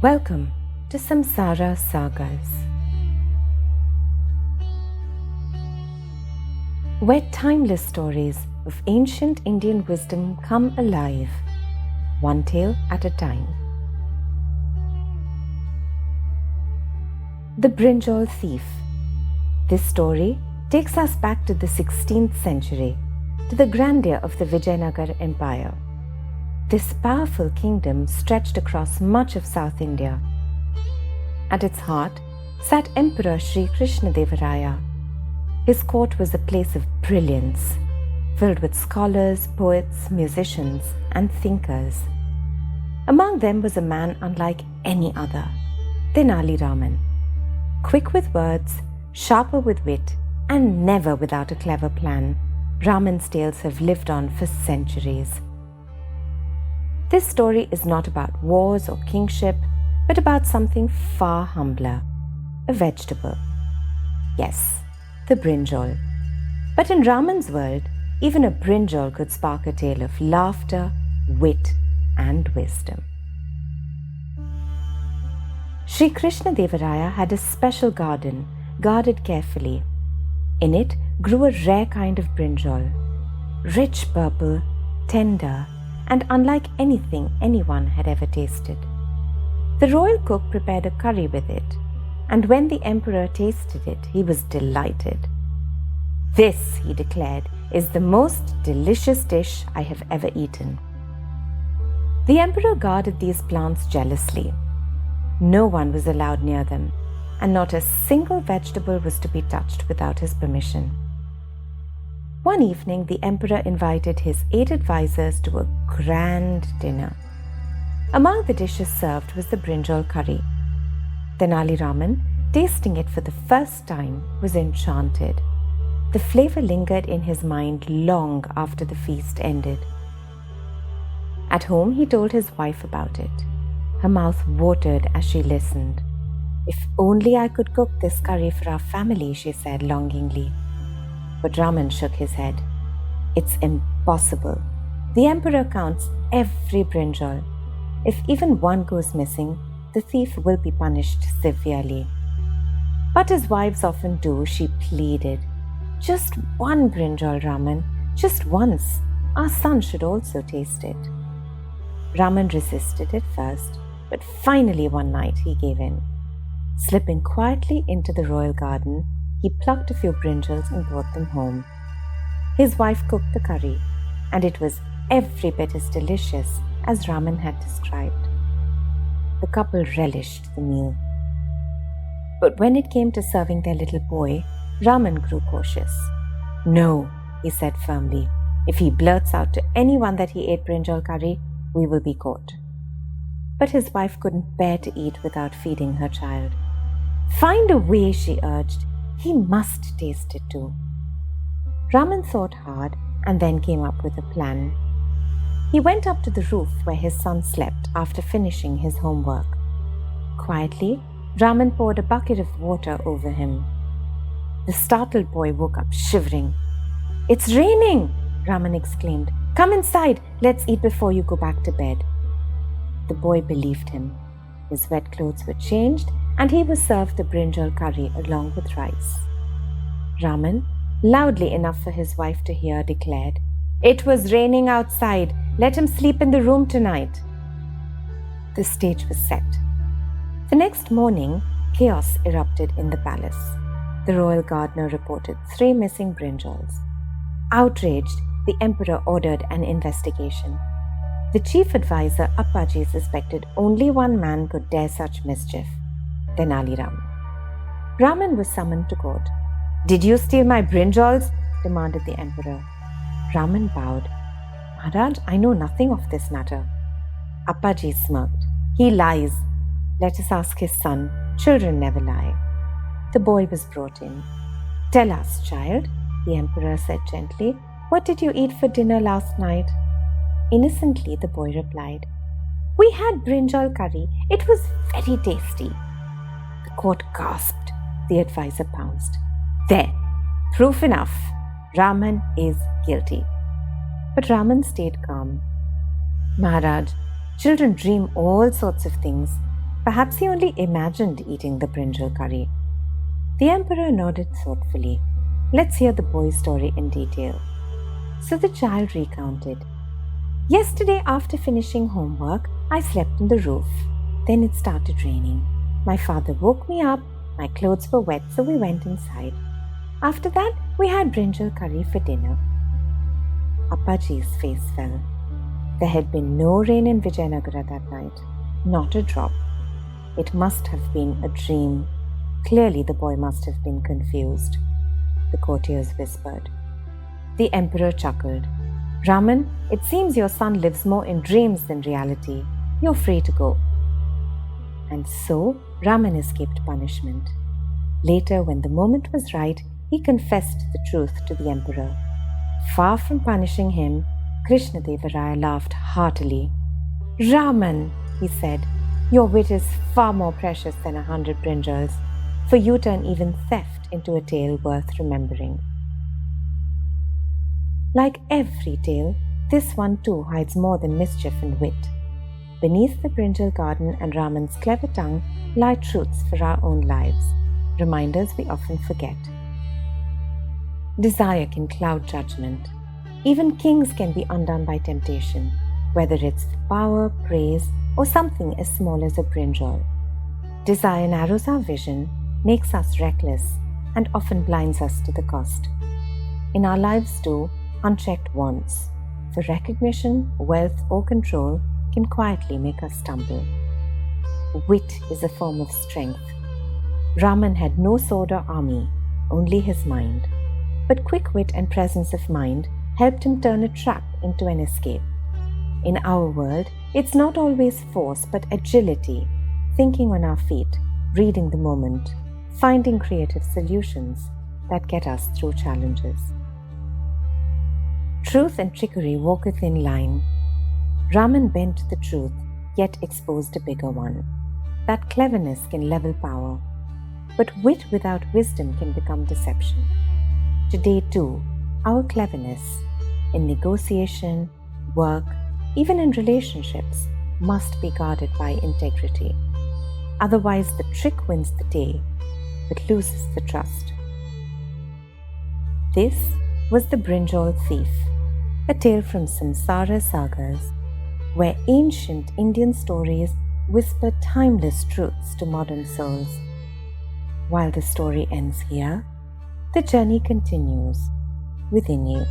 Welcome to Samsara Sagas, where timeless stories of ancient Indian wisdom come alive, one tale at a time. The Brinjal Thief. This story takes us back to the 16th century, to the grandeur of the Vijayanagara Empire. This powerful kingdom stretched across much of South India. At its heart sat Emperor Sri Krishnadevaraya. His court was a place of brilliance, filled with scholars, poets, musicians, and thinkers. Among them was a man unlike any other, Tenali Raman. Quick with words, sharper with wit, and never without a clever plan, Raman's tales have lived on for centuries. This story is not about wars or kingship, but about something far humbler, a vegetable. Yes, the brinjal. But in Raman's world, even a brinjal could spark a tale of laughter, wit, and wisdom. Sri Krishnadevaraya had a special garden, guarded carefully. In it grew a rare kind of brinjal, rich purple, tender, and unlike anything anyone had ever tasted. The royal cook prepared a curry with it, and when the emperor tasted it, he was delighted. "This," he declared, "is the most delicious dish I have ever eaten." The emperor guarded these plants jealously. No one was allowed near them, and not a single vegetable was to be touched without his permission. One evening, the emperor invited his 8 advisors to a grand dinner. Among the dishes served was the brinjal curry. Tenali Raman, tasting it for the first time, was enchanted. The flavor lingered in his mind long after the feast ended. At home, he told his wife about it. Her mouth watered as she listened. "If only I could cook this curry for our family," she said longingly. But Raman shook his head. "It's impossible. The emperor counts every brinjal. If even one goes missing, the thief will be punished severely." But as wives often do, she pleaded, "Just one brinjal, Raman, just once. Our son should also taste it." Raman resisted at first, but finally one night he gave in. Slipping quietly into the royal garden, he plucked a few brinjals and brought them home. His wife cooked the curry, and it was every bit as delicious as Raman had described. The couple relished the meal. But when it came to serving their little boy, Raman grew cautious. "No," he said firmly. "If he blurts out to anyone that he ate brinjal curry, we will be caught." But his wife couldn't bear to eat without feeding her child. "Find a way," she urged. "He must taste it too." Raman thought hard and then came up with a plan. He went up to the roof where his son slept after finishing his homework. Quietly, Raman poured a bucket of water over him. The startled boy woke up shivering. "It's raining!" Raman exclaimed. "Come inside. Let's eat before you go back to bed." The boy believed him. His wet clothes were changed, and he was served the brinjal curry along with rice. Raman, loudly enough for his wife to hear, declared, "It was raining outside. Let him sleep in the room tonight." The stage was set. The next morning, chaos erupted in the palace. The royal gardener reported 3 missing brinjals. Outraged, the emperor ordered an investigation. The chief advisor, Appaji, suspected only one man could dare such mischief, Tenali Raman. Raman was summoned to court. "Did you steal my brinjals?" demanded the emperor. Raman bowed. "Maharaj, I know nothing of this matter." Appaji smirked. "He lies. Let us ask his son. Children never lie." The boy was brought in. "Tell us, child," the emperor said gently. "What did you eat for dinner last night?" Innocently, the boy replied, "We had brinjal curry. It was very tasty." The court gasped. The advisor pounced. "There, proof enough. Raman is guilty." But Raman stayed calm. "Maharaj, children dream all sorts of things. Perhaps he only imagined eating the brinjal curry. The emperor nodded thoughtfully. Let's hear the boy's story in detail. So the child recounted. Yesterday, after finishing homework, I slept on the roof. Then it started raining. My father woke me up. My clothes were wet, so we went inside. After that, we had brinjal curry for dinner. Appaji's face fell. There had been no rain in Vijayanagara that night. Not a drop. It must have been a dream. Clearly, the boy must have been confused. The courtiers whispered. The emperor chuckled. Raman, it seems your son lives more in dreams than reality. You're free to go. And so, Raman escaped punishment. Later, when the moment was right, he confessed the truth to the emperor. Far from punishing him, Krishnadevaraya laughed heartily. Raman, he said, your wit is far more precious than 100 brinjals, for you turn even theft into a tale worth remembering. Like every tale, this one too hides more than mischief and wit. Beneath the brinjal garden and Raman's clever tongue lie truths for our own lives, reminders we often forget. Desire can cloud judgment. Even kings can be undone by temptation, whether it's power, praise, or something as small as a brinjal. Desire narrows our vision, makes us reckless, and often blinds us to the cost. In our lives too, unchecked wants for recognition, wealth, or control can quietly make us stumble. Wit is a form of strength. Raman had no sword or army, only his mind. But quick wit and presence of mind helped him turn a trap into an escape. In our world, it's not always force but agility, thinking on our feet, reading the moment, finding creative solutions that get us through challenges. Truth and trickery walketh in line. Raman bent the truth, yet exposed a bigger one. That cleverness can level power, but wit without wisdom can become deception. Today too, our cleverness in negotiation, work, even in relationships, must be guarded by integrity. Otherwise, the trick wins the day, but loses the trust. This was the Brinjal Thief, a tale from Samsara Sagas, where ancient Indian stories whisper timeless truths to modern souls. While the story ends here, the journey continues within you.